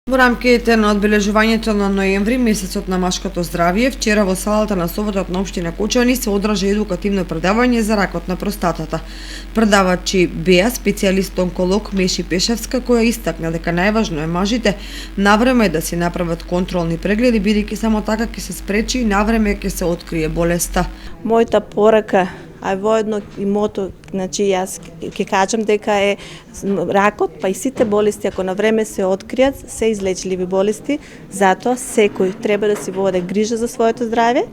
Во рамките на одбележувањето на ноември, месецот на машкото здравје, вчера во салата на Советот на општина Кочани се одржа едукативно предавање за ракот на простатата. Предавачи беа специјалист-онколог Меши Пешевска, која истакна дека најважно е мажите навреме да си направат контролни прегледи, бидејќи само така ќе се спречи и навреме ќе се открие болеста. Мојата порака, а воедно и мото, значи јас ќе кажам дека е ракот, па и сите болести ако на време се откријат, се излечливи болести, затоа секој треба да си води грижа за своето здравје.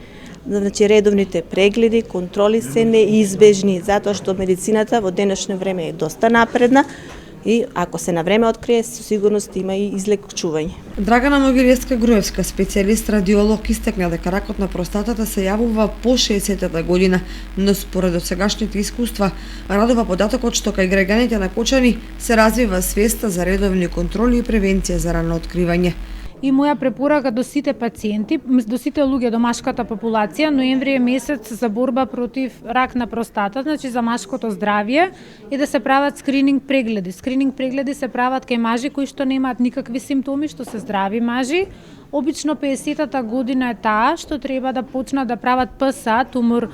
Значи редовните прегледи, контроли се неизбежни, затоа што медицината во денешно време е доста напредна и ако се на време открие, со сигурност има и излечување. Драгана Могилевска-Груевска, специјалист радиолог, истакна дека ракот на простатата се јавува по 60-та година, но според досегашните искуства радува податокот што кај граѓаните на Кочани се развива свеста за редовни контроли и превенција за рано откривање. И моја препорака до сите пациенти, до сите луѓе, до машката популација, ноември е месец за борба против рак на простата, значи за машкото здравје и да се прават скрининг прегледи. Скрининг прегледи се прават кај мажи кои што немаат никакви симптоми, што се здрави мажи. Обично 50-та година е таа што треба да почнат да прават ПСА, тумор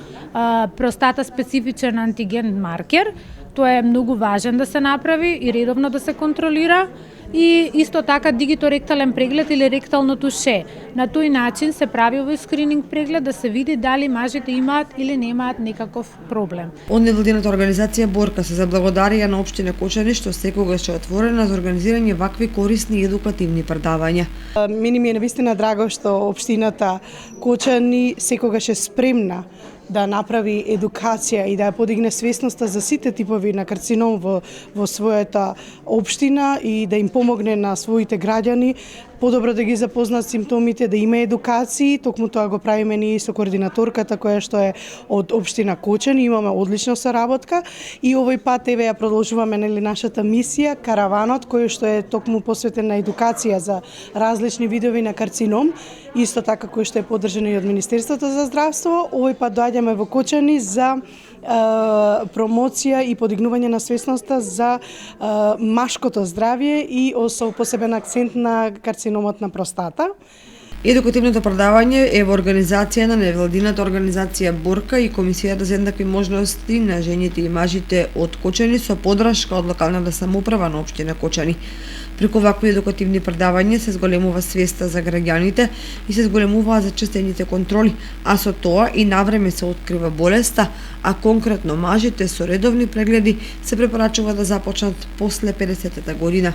простата специфичен антиген маркер. Тоа е многу важен да се направи и редовно да се контролира. И исто така дигиторектален преглед или ректално туше. На тој начин се прави овој скрининг преглед да се види дали мажите имаат или немаат некаков проблем. Од невладината организација Борка се заблагодарија на општина Кочани што секогаш е отворена за организирање вакви корисни и едукативни предавања. Мене ми е навистина драго што општината Кочани секогаш е спремна да направи едукација и да ја подигне свесноста за сите типови на карцином во својата општина и да им помогне на своите граѓани подобро да ги запознаат симптомите, да има едукации. Токму тоа го правиме ние со координаторката која што е од општина Кочани, имаме одлична соработка и овој пат еве ја продолжуваме нашата мисија караванот кој што е токму посветен на едукација за различни видови на карцином, исто така кој што е поддржан и од Министерството за здравство. Овој пат доаѓаме во Кочани за промоција и подигнување на свесноста за машкото здравје и со посебен акцент на карциномот на простата. Едукативното предавање е во организација на невладината организација Борка и Комисијата за еднакви можности на жените и мажите од Кочани со поддршка од локалната самоуправа на општина Кочани. Преку вакви едукативни предавања се зголемува свеста за граѓаните и се зголемуваат зачестените контроли, а со тоа и навреме се открива болеста, а конкретно мажите со редовни прегледи се препорачува да започнат после 50-та година.